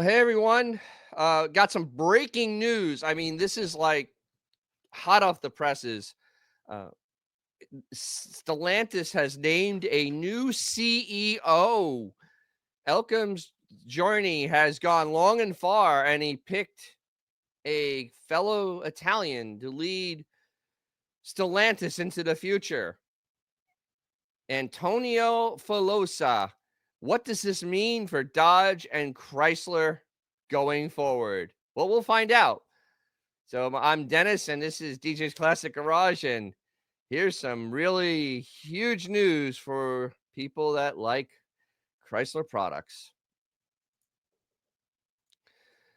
Hey everyone, got some breaking news. I mean, this is like hot off the presses. Uh, Stellantis has named a new CEO. Elkann's journey has gone long and far, and he picked a fellow Italian to lead Stellantis into the future. Antonio Filosa. What does this mean for Dodge and Chrysler going forward? Well, we'll find out. So I'm Dennis, and this is DJ's Classic Garage, and here's some really huge news for people that like Chrysler products.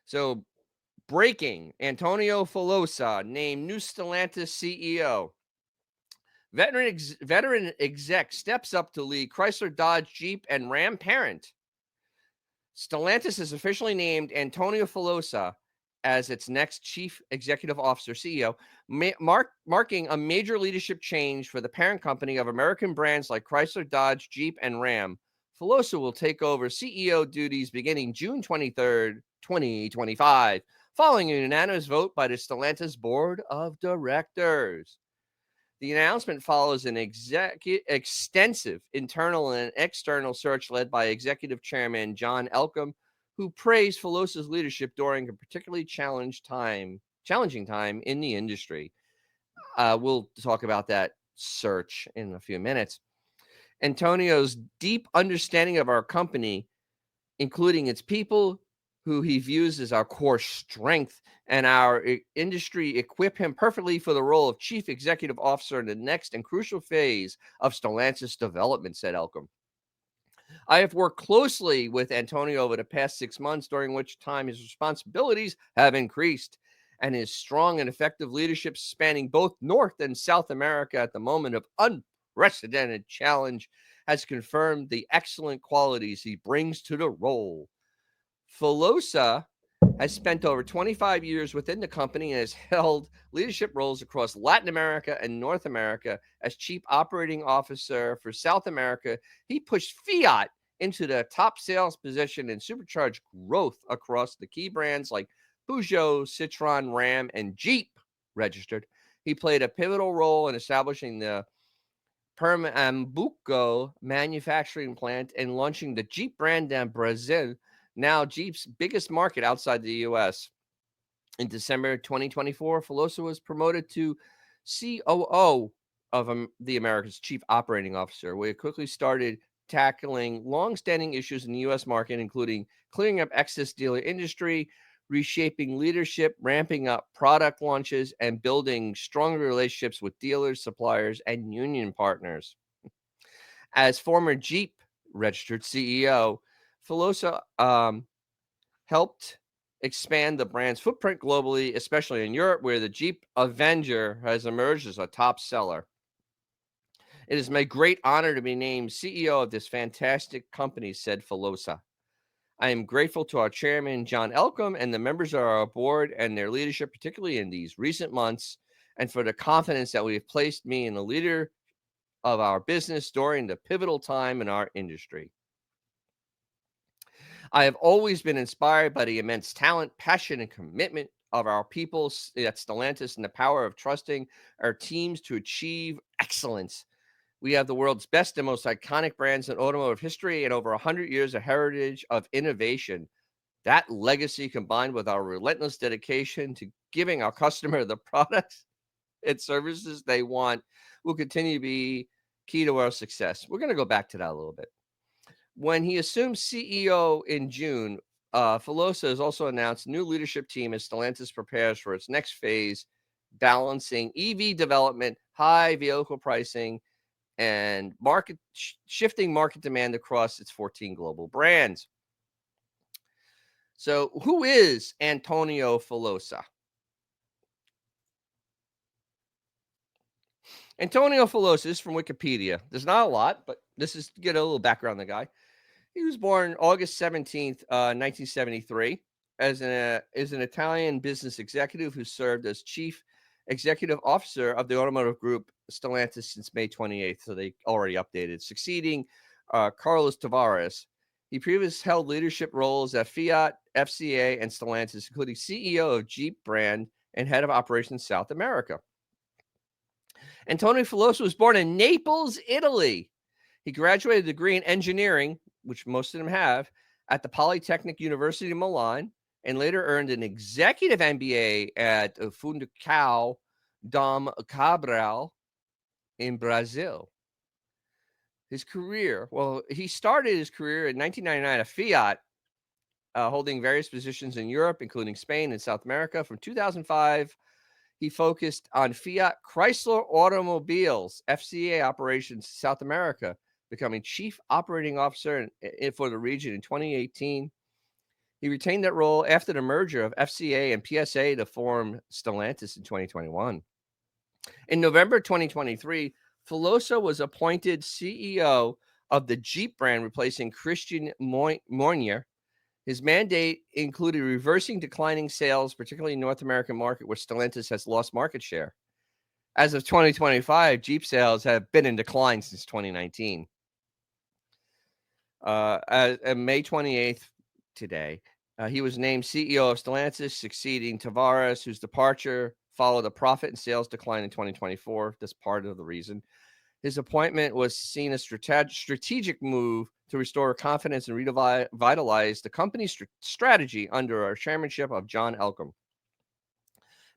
So, breaking: Antonio Filosa named new Stellantis CEO. Veteran exec steps up to lead Chrysler, Dodge, Jeep, and Ram parent. Stellantis has officially named Antonio Filosa as its next chief executive officer, CEO, marking a major leadership change for the parent company of American brands like Chrysler, Dodge, Jeep, and Ram. Filosa will take over CEO duties beginning June 23rd, 2025, following a unanimous vote by the Stellantis board of directors. The announcement follows an extensive internal and external search led by Executive Chairman John Elkann, who praised Filosa's leadership during a particularly challenging time in the industry. We'll talk about that search in a few minutes. Antonio's deep understanding of our company, including its people, who he views as our core strength, and our industry, equip him perfectly for the role of chief executive officer in the next and crucial phase of Stellantis development, said Elkann. I have worked closely with Antonio over the past 6 months, during which time his responsibilities have increased, and his strong and effective leadership spanning both North and South America at the moment of unprecedented challenge has confirmed the excellent qualities he brings to the role. Filosa has spent over 25 years within the company and has held leadership roles across Latin America and North America. As chief operating officer for South America, he pushed Fiat into the top sales position and supercharged growth across the key brands like Peugeot, Citroën, Ram, and Jeep registered. He played a pivotal role in establishing the Pernambuco manufacturing plant and launching the Jeep brand in Brazil, now Jeep's biggest market outside the US. In December 2024, Filosa was promoted to COO of the America's chief operating officer, where he quickly started tackling long-standing issues in the U.S. market, including clearing up excess dealer industry, reshaping leadership, ramping up product launches, and building stronger relationships with dealers, suppliers, and union partners. As former Jeep registered CEO, Filosa helped expand the brand's footprint globally, especially in Europe, where the Jeep Avenger has emerged as a top seller. It is my great honor to be named CEO of this fantastic company, said Filosa. I am grateful to our chairman, John Elkann, and the members of our board and their leadership, particularly in these recent months, and for the confidence that we have placed me in the leader of our business during the pivotal time in our industry. I have always been inspired by the immense talent, passion, and commitment of our people at Stellantis and the power of trusting our teams to achieve excellence. We have the world's best and most iconic brands in automotive history and over 100 years of heritage of innovation. That legacy, combined with our relentless dedication to giving our customer the products and services they want, will continue to be key to our success. We're going to go back to that a little bit. When he assumed CEO in June, Filosa has also announced a new leadership team as Stellantis prepares for its next phase, balancing EV development, high vehicle pricing, and shifting market demand across its 14 global brands. So, who is Antonio Filosa? Antonio Filosa is from Wikipedia. There's not a lot, but this is to get a little background on the guy. He was born August 17th, 1973, as an Italian business executive who served as chief executive officer of the automotive group Stellantis since May 28th. So they already updated, succeeding Carlos Tavares. He previously held leadership roles at Fiat, FCA, and Stellantis, including CEO of Jeep brand and head of operations South America. Antonio Filosa was born in Naples, Italy. He graduated a degree in engineering, which most of them have, at the Polytechnic University of Milan, and later earned an executive MBA at Fundação Dom Cabral in Brazil. His career, he started his career in 1999 at Fiat, holding various positions in Europe, including Spain and South America. From 2005, he focused on Fiat Chrysler Automobiles, FCA operations in South America, becoming chief operating officer for the region in 2018. He retained that role after the merger of FCA and PSA to form Stellantis in 2021. In November 2023, Filosa was appointed CEO of the Jeep brand, replacing Christian Moynier. His mandate included reversing declining sales, particularly in the North American market, where Stellantis has lost market share. As of 2025, Jeep sales have been in decline since 2019. On May 28th, today, he was named CEO of Stellantis, succeeding Tavares, whose departure followed a profit and sales decline in 2024. That's part of the reason. His appointment was seen as a strategic move to restore confidence and revitalize the company's strategy under our chairmanship of John Elkann.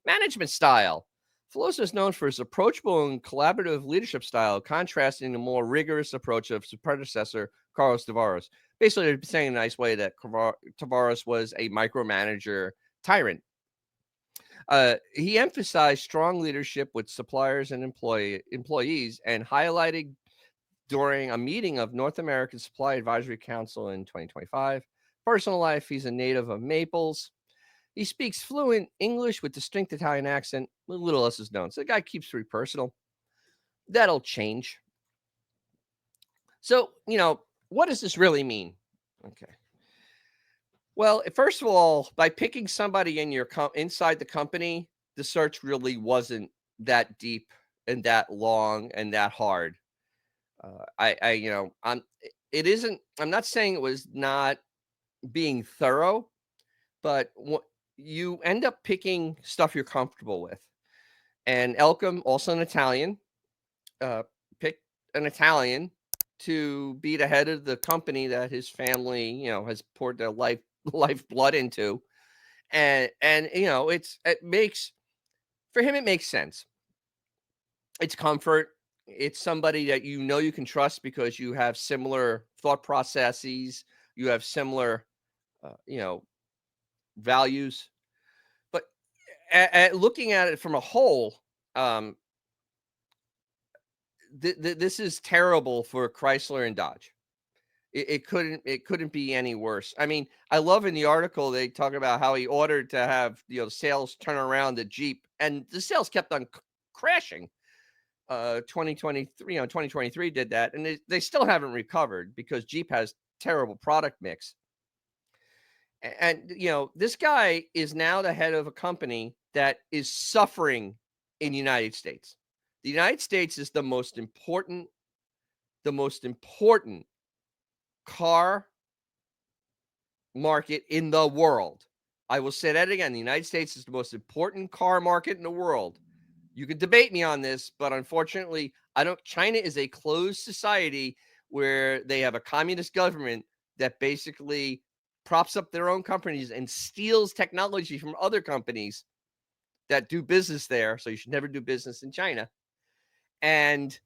Management style. Filosa is known for his approachable and collaborative leadership style, contrasting the more rigorous approach of his predecessor, Carlos Tavares. Basically, saying in a nice way that Tavares was a micromanager tyrant. He emphasized strong leadership with suppliers and employees, and highlighted during a meeting of North American Supply Advisory Council in 2025. Personal life, he's a native of Naples. He speaks fluent English with distinct Italian accent. Little else is known. So the guy keeps pretty personal. That'll change. So, what does this really mean? Okay. Well, first of all, by picking somebody in your inside the company, the search really wasn't that deep and that long and that hard. It isn't. I'm not saying it was not being thorough, but you end up picking stuff you're comfortable with. And Elkann, also an Italian, picked an Italian to be the head of the company that his family, has poured their lifeblood into. And it makes sense. It's comfort. It's somebody that you can trust because you have similar thought processes, you have similar values. But looking at it from a whole, this is terrible for Chrysler and Dodge. It couldn't be any worse. I mean, I love in the article they talk about how he ordered to have sales turn around the Jeep, and the sales kept on crashing. 2023 did that, and they still haven't recovered because Jeep has terrible product mix. And this guy is now the head of a company that is suffering in the United States. The United States is the most important car market in the world. I will say that again. The United States is the most important car market in the world. You could debate me on this, but unfortunately, China is a closed society where they have a communist government that basically props up their own companies and steals technology from other companies that do business there. So you should never do business in China. And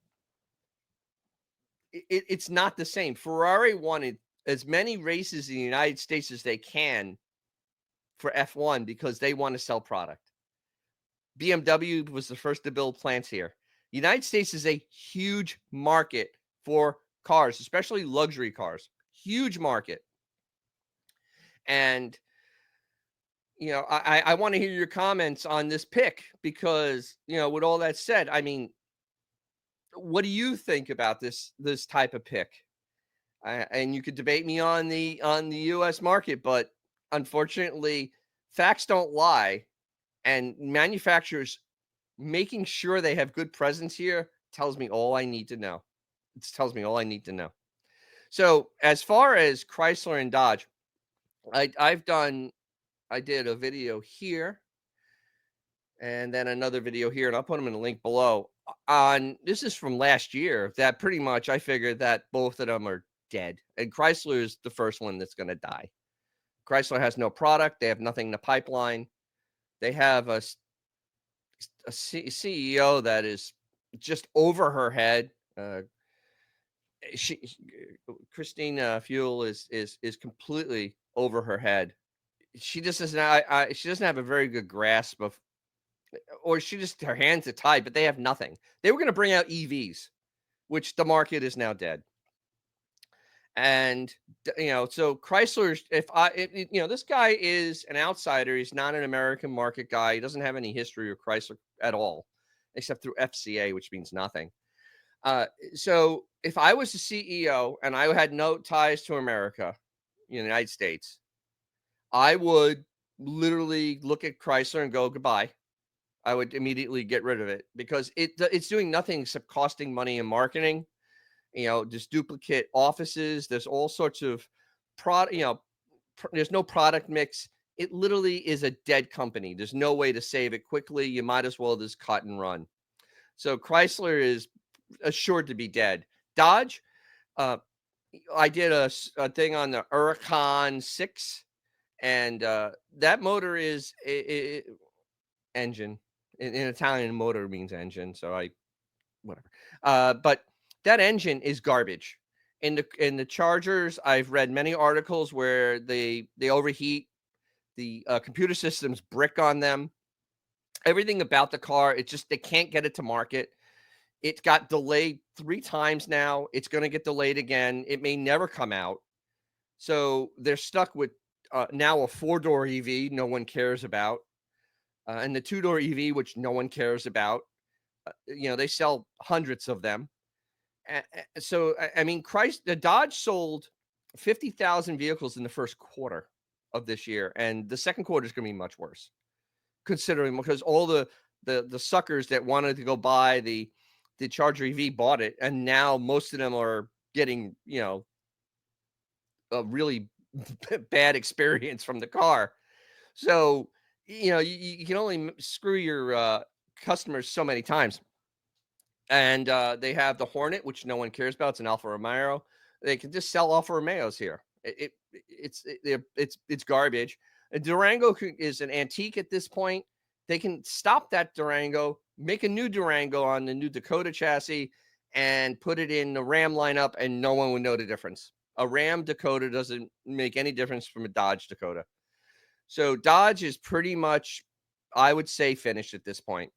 it's not the same. Ferrari wanted as many races in the United States as they can for F1 because they want to sell product. BMW was the first to build plants here. The United States is a huge market for cars, especially luxury cars. Huge market. And, I want to hear your comments on this pick because, with all that said, I mean, what do you think about this type of pick? And you could debate me on the U.S. market, but unfortunately, facts don't lie. And manufacturers making sure they have good presence here tells me all I need to know. It tells me all I need to know. So as far as Chrysler and Dodge, I did a video here and then another video here, and I'll put them in the link below. On this is from last year, that pretty much I figured that both of them are dead, and Chrysler is the first one that's going to die. Chrysler has no product; they have nothing in the pipeline. They have a CEO that is just over her head. Christina Fuel is completely over her head. She just doesn't. She doesn't have a very good grasp of, or she just her hands are tied. But they have nothing. They were going to bring out EVs, which the market is now dead. And so Chrysler's. This guy is an outsider. He's not an American market guy. He doesn't have any history with Chrysler at all, except through FCA, which means nothing. So if I was the CEO and I had no ties to America, United States, I would literally look at Chrysler and go goodbye. I would immediately get rid of it because it's doing nothing except costing money in marketing. There's duplicate offices. There's all sorts of product. There's no product mix. It literally is a dead company. There's no way to save it quickly. You might as well just cut and run. So Chrysler is assured to be dead. Dodge, I did a thing on the Huracan 6, and that motor is engine. In Italian, motor means engine, so whatever. But that engine is garbage. In the Chargers, I've read many articles where they overheat. The computer systems brick on them. Everything about the car, they can't get it to market. It got delayed 3 times now. It's going to get delayed again. It may never come out. So they're stuck with now a 4-door EV no one cares about, and the 2-door EV, which no one cares about. They sell hundreds of them. So, I mean, the Dodge sold 50,000 vehicles in the first quarter of this year, and the second quarter is going to be much worse, considering because all the suckers that wanted to go buy the Charger EV bought it, and now most of them are getting a really bad experience from the car. So you can only screw your customers so many times. And they have the Hornet, which no one cares about. It's an Alfa Romeo. They can just sell Alfa Romeos here. It's garbage. A Durango is an antique at this point. They can stop that Durango, make a new Durango on the new Dakota chassis, and put it in the Ram lineup, and no one would know the difference. A Ram Dakota doesn't make any difference from a Dodge Dakota. So Dodge is pretty much, I would say, finished at this point.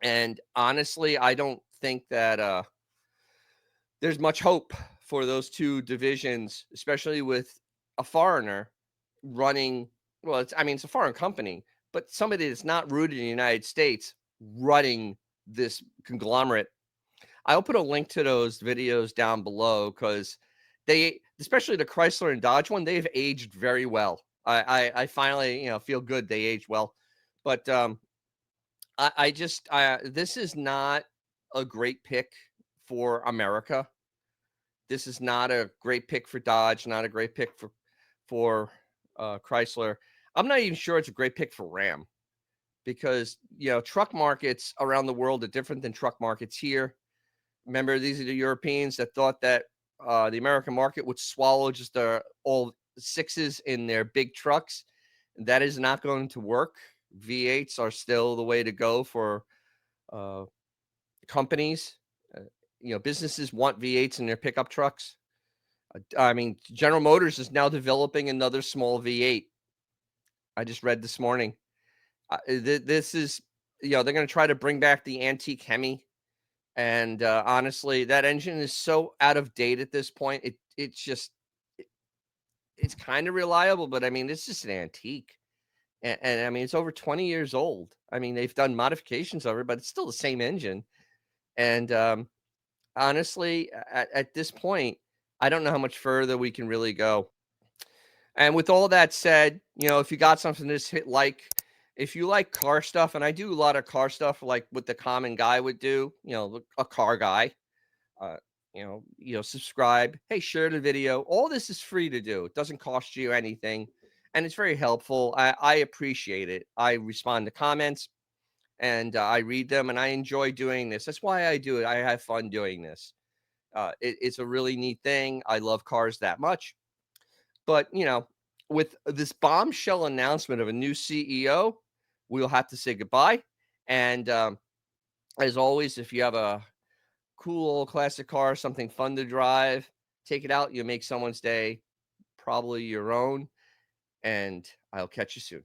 And honestly, I don't think that there's much hope for those two divisions, especially with a foreigner running. Well, it's a foreign company, but somebody that's not rooted in the United States running this conglomerate. I'll put a link to those videos down below because especially the Chrysler and Dodge one, they've aged very well. I finally, feel good they aged well, but this is not a great pick for America. This is not a great pick for Dodge, not a great pick for Chrysler. I'm not even sure it's a great pick for Ram because, truck markets around the world are different than truck markets here. Remember, these are the Europeans that thought that the American market would swallow just all 6s in their big trucks. That is not going to work. V8s are still the way to go for companies. Businesses want V8s in their pickup trucks. General Motors is now developing another small V8. I just read this morning. This is, they're going to try to bring back the antique Hemi. And honestly, that engine is so out of date at this point. It's kind of reliable, but it's just an antique. And it's over 20 years old. They've done modifications of it, but it's still the same engine. And honestly, at this point, I don't know how much further we can really go. And with all that said, if you got something, just hit like. If you like car stuff, and I do a lot of car stuff like what the common guy would do, a car guy, subscribe. Hey, share the video. All this is free to do. It doesn't cost you anything, and it's very helpful. I appreciate it. I respond to comments, and I read them, and I enjoy doing this. That's why I do it. I have fun doing this. It's a really neat thing. I love cars that much. But, with this bombshell announcement of a new CEO, we'll have to say goodbye. And as always, if you have a cool old classic car, something fun to drive, take it out. You'll make someone's day, probably your own. And I'll catch you soon.